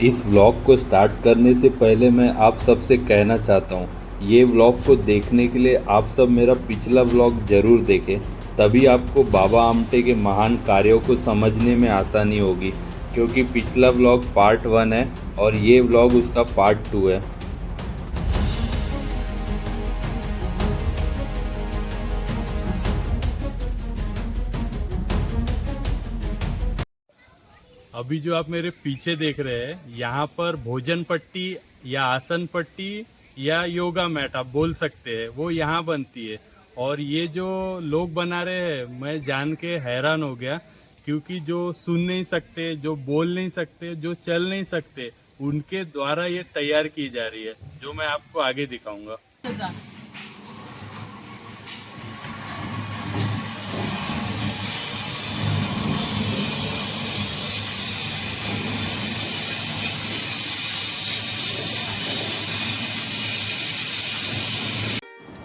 इस व्लॉग को स्टार्ट करने से पहले मैं आप सबसे कहना चाहता हूँ, ये व्लॉग को देखने के लिए आप सब मेरा पिछला व्लॉग ज़रूर देखें। तभी आपको बाबा आमटे के महान कार्यों को समझने में आसानी होगी, क्योंकि पिछला व्लॉग पार्ट 1 है और ये व्लॉग उसका पार्ट 2 है। अभी जो आप मेरे पीछे देख रहे हैं, यहाँ पर भोजन पट्टी या आसन पट्टी या योगा मैट आप बोल सकते हैं, वो यहाँ बनती है। और ये जो लोग बना रहे हैं, मैं जान के हैरान हो गया, क्योंकि जो सुन नहीं सकते, जो बोल नहीं सकते, जो चल नहीं सकते, उनके द्वारा ये तैयार की जा रही है, जो मैं आपको आगे दिखाऊंगा।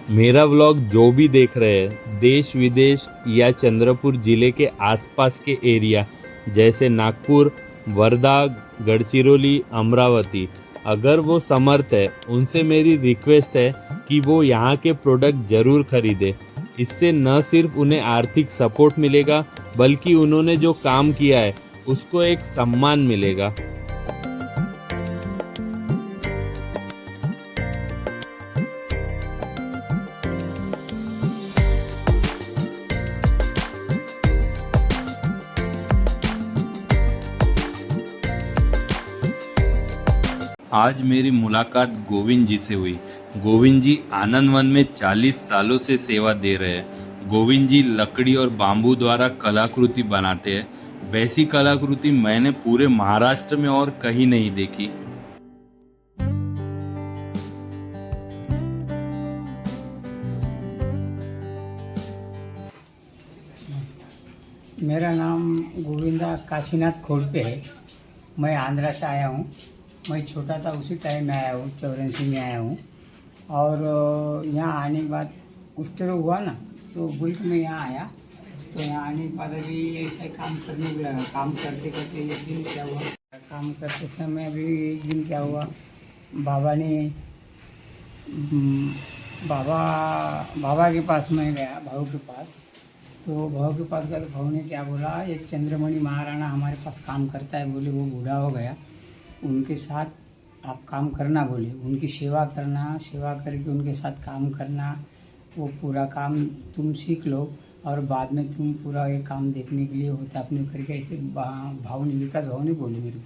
मेरा व्लॉग जो भी देख रहे हैं, देश विदेश या चंद्रपुर ज़िले के आसपास के एरिया जैसे नागपुर, वर्धा, गढ़चिरौली, अमरावती, अगर वो समर्थ है, उनसे मेरी रिक्वेस्ट है कि वो यहाँ के प्रोडक्ट ज़रूर खरीदें। इससे न सिर्फ उन्हें आर्थिक सपोर्ट मिलेगा, बल्कि उन्होंने जो काम किया है उसको एक सम्मान मिलेगा। आज मेरी मुलाकात गोविंद जी से हुई। गोविंद जी आनंद वन में 40 सालों से सेवा दे रहे हैं। गोविंद जी लकड़ी और बांबू द्वारा कलाकृति बनाते हैं। वैसी कलाकृति मैंने पूरे महाराष्ट्र में और कहीं नहीं देखी। मेरा नाम गोविंदा काशीनाथ खोड़पे है। मैं आंध्रा से आया हूँ। मैं छोटा था उसी टाइम में आया हूँ, 84 में आया हूँ। और यहाँ आने के बाद कुष्ठ रोग हुआ ना, तो बुल्क में यहाँ आया। तो यहाँ आने के बाद अभी ऐसा काम करने लगा। काम करते करते एक दिन क्या हुआ, काम करते समय अभी एक दिन क्या हुआ, बाबा ने बाबा के पास मैं गया, भाऊ के पास। तो भाव के पास गए, भाव ने क्या बोला, एक चंद्रमणि महाराणा हमारे पास काम करता है, बोले वो बूढ़ा हो गया, उनके साथ आप काम करना, बोले उनकी सेवा करना, सेवा करके उनके साथ काम करना, वो पूरा काम तुम सीख लो और बाद में तुम पूरा ये काम देखने के लिए होता अपने करके, ऐसे भाव ने, विकास भाव ने बोले मेरे को।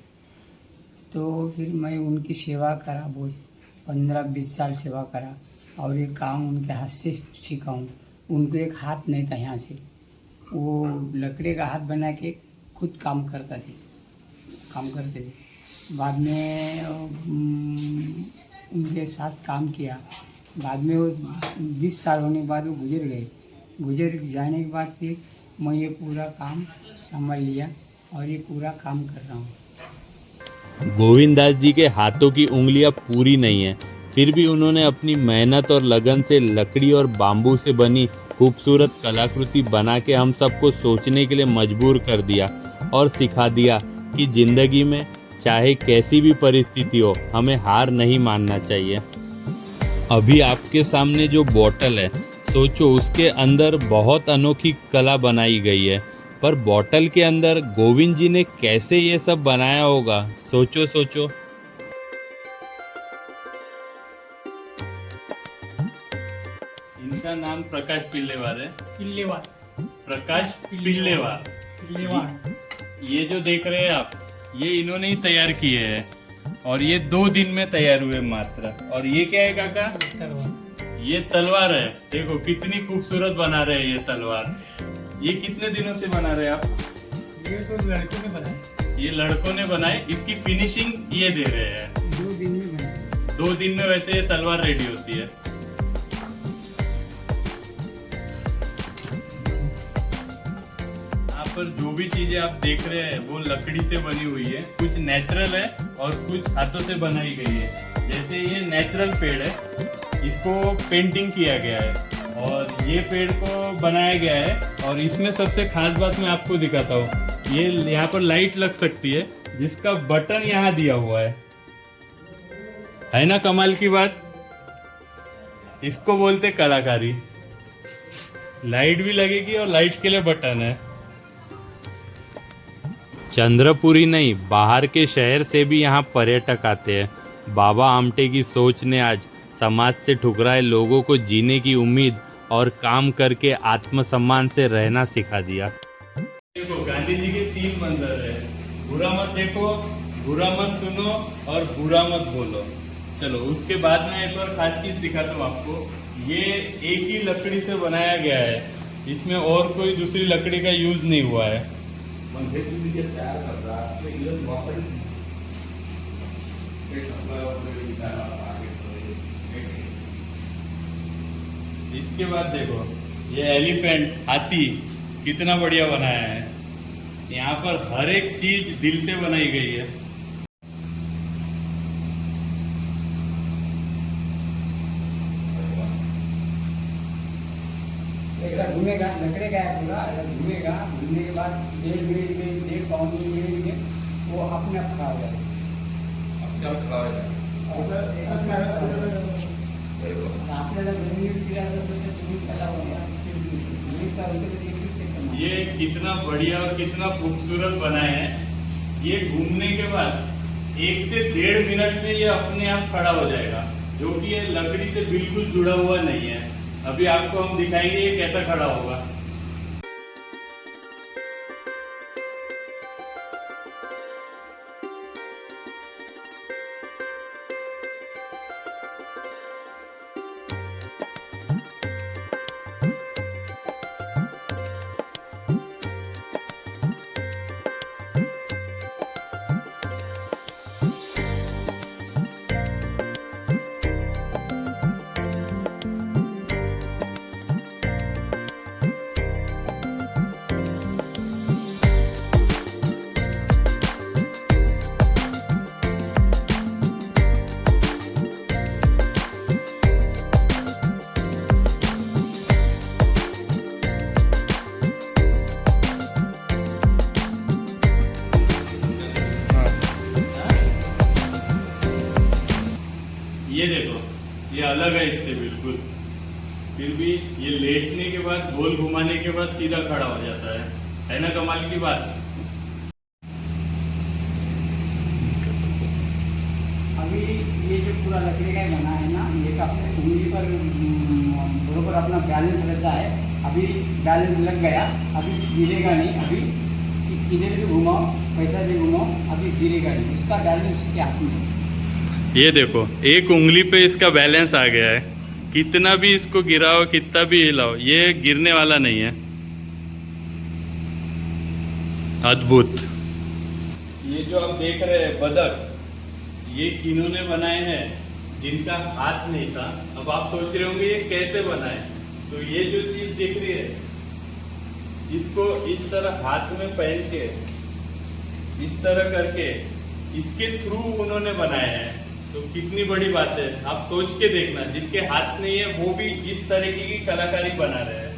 तो फिर मैं उनकी सेवा करा, बहुत 15-20 साल सेवा करा और ये काम उनके हाथ से सीखा हूँ। उनको एक हाथ नहीं था, यहाँ से वो लकड़ी का हाथ बना के खुद काम करते थे। बाद में उनके साथ काम किया। बाद में वो 20 साल होने के बाद वो गुजर जाने के बाद फिर मैं ये पूरा काम संभाल लिया और ये पूरा काम कर रहा हूँ। गोविंद दास जी के हाथों की उंगलियां पूरी नहीं है, फिर भी उन्होंने अपनी मेहनत और लगन से लकड़ी और बांबू से बनी खूबसूरत कलाकृति बना के हम सबको सोचने के लिए मजबूर कर दिया और सिखा दिया कि जिंदगी में चाहे कैसी भी परिस्थिति हो, हमें हार नहीं मानना चाहिए। अभी आपके सामने जो बोतल है, सोचो उसके अंदर बहुत अनोखी कला बनाई गई है, पर बोतल के अंदर गोविंद जी ने कैसे ये सब बनाया होगा, सोचो। इनका नाम प्रकाश पिल्लेवार है। प्रकाश पिल्लेवार। ये जो देख रहे हैं आप, ये इन्होंने ही तैयार किए हैं और ये 2 दिन में तैयार हुए मात्र। और ये क्या है काका? ये तलवार है। देखो कितनी खूबसूरत बना रहे हैं ये तलवार। ये कितने दिनों से बना रहे हैं आप? ये तो लड़कों ने बनाया। ये लड़कों ने बनाए। इसकी फिनिशिंग ये दे रहे हैं। 2 दिन में बनाया। 2 दिन में वैसे ये तलवार रेडी होती है। यहाँ पर जो भी चीजें आप देख रहे हैं वो लकड़ी से बनी हुई है। कुछ नेचुरल है और कुछ हाथों से बनाई गई है। जैसे ये नेचुरल पेड़ है, इसको पेंटिंग किया गया है और ये पेड़ को बनाया गया है। और इसमें सबसे खास बात मैं आपको दिखाता हूँ, ये यहाँ पर लाइट लग सकती है जिसका बटन यहाँ दिया हुआ है ना कमाल की बात। इसको बोलते कलाकारी। लाइट भी लगेगी और लाइट के लिए बटन है। चंद्रपुरी नहीं, बाहर के शहर से भी यहाँ पर्यटक आते हैं। बाबा आमटे की सोच ने आज समाज से ठुकराए लोगों को जीने की उम्मीद और काम करके आत्मसम्मान से रहना सिखा दिया। देखो गांधी जी के 3 मंदिर है, बुरा मत देखो, बुरा मत सुनो और बुरा मत बोलो। चलो उसके बाद में एक और खास चीज सिखाता हूँ आपको। ये एक ही लकड़ी से बनाया गया है, इसमें और कोई दूसरी लकड़ी का यूज नहीं हुआ है। इसके बाद देखो ये एलिफेंट, हाथी कितना बढ़िया बनाया है। यहाँ पर हर एक चीज दिल से बनाई गई है। ऐसा घूमेगा, लकड़ेगा है पूरा, ऐसा घूमेगा, घूमने के बाद 1.5 मिनट में, 1.5 मिनट में वो अपने आप खड़ा हो जाएगा। आपल्याला जमिनीत फिरायला तसं तुम्ही त्याला होणार, जमिनीत का होतं ते देखील ते करणार। ये कितना बढ़िया और कितना खूबसूरत बनाए हैं। ये घूमने के बाद 1 से 1.5 मिनट में ये अपने आप खड़ा हो जाएगा, जो कि ये लकड़ी से बिल्कुल जुड़ा हुआ नहीं है। अभी आपको हम दिखाएंगे ये कैसा खड़ा होगा। ये देखो ये अलग है इससे बिल्कुल, फिर भी ये लेटने के बाद, गोल घुमाने के बाद सीधा खड़ा हो जाता है ना कमाल की बात। अभी ये जो पूरा लकड़ी का बना है ना, ये तो अपने उंगली पर बरोबर अपना बैलेंस रहता है। अभी बैलेंस लग गया, अभी गिरेगा नहीं। अभी किधर भी घुमाओ, पैसा भी घुमाओ, अभी गिरेगा नहीं। उसका बैलेंस उसके हाथ में है। ये देखो एक उंगली पे इसका बैलेंस आ गया है। कितना भी इसको गिराओ, कितना भी हिलाओ, ये गिरने वाला नहीं है। अद्भुत। ये जो आप देख रहे हैं बदक, ये किन्होंने बनाए हैं जिनका हाथ नहीं था। अब आप सोच रहे होंगे ये कैसे बनाए। तो ये जो चीज दिख रही है, इसको इस तरह हाथ में पहन के, इस तरह करके, इसके थ्रू उन्होंने बनाया है। तो कितनी बड़ी बात है, आप सोच के देखना। जिनके हाथ नहीं है वो भी इस तरीके की कलाकारी बना रहे हैं।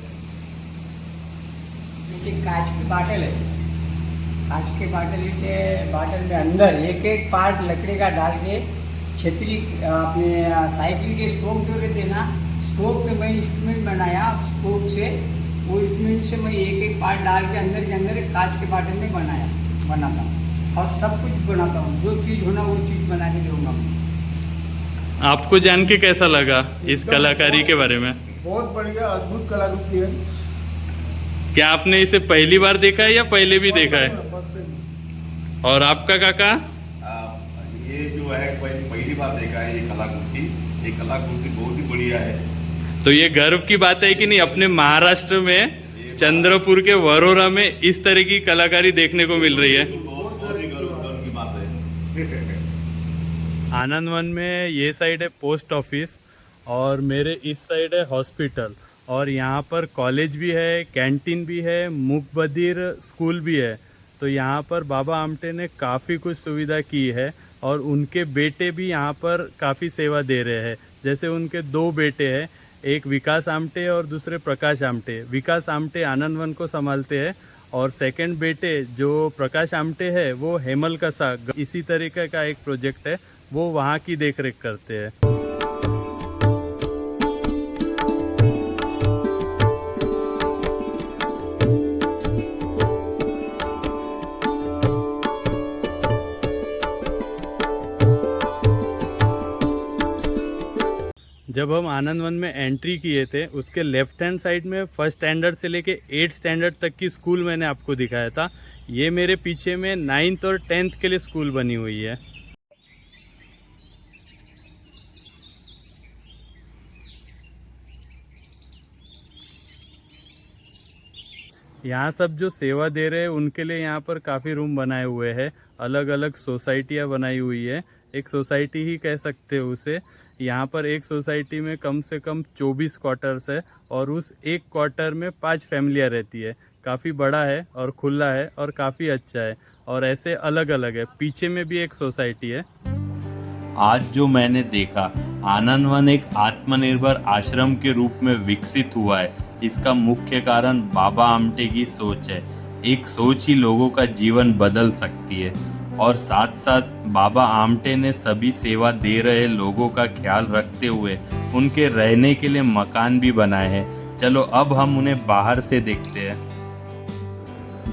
क्योंकि कांच की बाटल है, कांच के बाटल में अंदर एक एक पार्ट लकड़ी का डाल के, छतरी अपने साइकिल के स्पोक जो रहते ना, स्पोक पे मैं इंस्ट्रूमेंट बनाया। स्पोक से, वो इंस्ट्रूमेंट से मैं एक एक पार्ट डाल के अंदर कांच के बाटल में बनाता हूँ और सब कुछ बनाता हूँ। जो चीज़ होना वो चीज़ बना के दूंगा। आपको जान के कैसा लगा इस कलाकारी के बारे में? बहुत बढ़िया, अद्भुत कलाकृति है। क्या आपने इसे पहली बार देखा है या पहले भी देखा है? और आपका काका? ये जो है पहली बार देखा है ये कलाकृति। ये कलाकृति बहुत ही बढ़िया है। तो ये गर्व की बात है कि नहीं, अपने महाराष्ट्र में चंद्रपुर के वरोरा में इस तरह की कलाकारी देखने को मिल रही है। बहुत ही गर्व की बात है। आनंद वन में ये साइड है पोस्ट ऑफिस और मेरे इस साइड है हॉस्पिटल, और यहाँ पर कॉलेज भी है, कैंटीन भी है, मूक बधिर स्कूल भी है। तो यहाँ पर बाबा आमटे ने काफ़ी कुछ सुविधा की है और उनके बेटे भी यहाँ पर काफ़ी सेवा दे रहे हैं। जैसे उनके 2 बेटे हैं, एक विकास आमटे और दूसरे प्रकाश आमटे। विकास आमटे आनंद वन को संभालते हैं और सेकंड बेटे जो प्रकाश आमटे है वो हेमल कसा इसी तरीके का एक प्रोजेक्ट है, वो वहाँ की देखरेख करते हैं। जब हम आनंद वन में एंट्री किए थे, उसके लेफ्ट हैंड साइड में फर्स्ट स्टैंडर्ड से लेके 8th स्टैंडर्ड तक की स्कूल मैंने आपको दिखाया था। ये मेरे पीछे में 9th और 10th के लिए स्कूल बनी हुई है। यहाँ सब जो सेवा दे रहे हैं उनके लिए यहाँ पर काफ़ी रूम बनाए हुए हैं, अलग अलग सोसाइटियाँ बनाई हुई है, एक सोसाइटी ही कह सकते हो उसे। यहाँ पर एक सोसाइटी में कम से कम 24 क्वार्टर्स है और उस एक क्वार्टर में 5 फैमिलियाँ रहती है। काफ़ी बड़ा है और खुला है और काफ़ी अच्छा है, और ऐसे अलग अलग है। पीछे में भी एक सोसाइटी है। आज जो मैंने देखा, आनंद वन एक आत्मनिर्भर आश्रम के रूप में विकसित हुआ है। इसका मुख्य कारण बाबा आमटे की सोच है। एक सोच ही लोगों का जीवन बदल सकती है। और साथ साथ बाबा आमटे ने सभी सेवा दे रहे लोगों का ख्याल रखते हुए उनके रहने के लिए मकान भी बनाए हैं। चलो अब हम उन्हें बाहर से देखते हैं।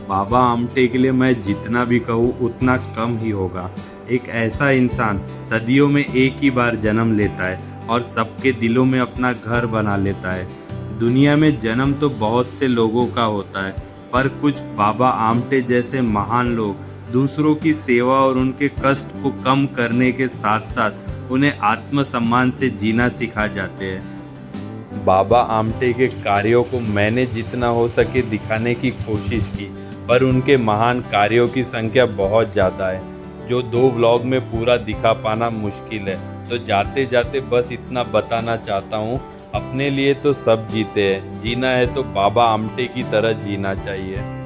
बाबा आमटे के लिए मैं जितना भी कहूँ उतना कम ही होगा। एक ऐसा इंसान सदियों में एक ही बार जन्म लेता है और सबके दिलों में अपना घर बना लेता है। दुनिया में जन्म तो बहुत से लोगों का होता है, पर कुछ बाबा आमटे जैसे महान लोग दूसरों की सेवा और उनके कष्ट को कम करने के साथ साथ उन्हें आत्मसम्मान से जीना सिखा जाते हैं। बाबा आमटे के कार्यों को मैंने जितना हो सके दिखाने की कोशिश की, पर उनके महान कार्यों की संख्या बहुत ज़्यादा है, जो 2 व्लॉग में पूरा दिखा पाना मुश्किल है। तो जाते जाते बस इतना बताना चाहता हूँ, अपने लिए तो सब जीते हैं, जीना है तो बाबा आमटे की तरह जीना चाहिए।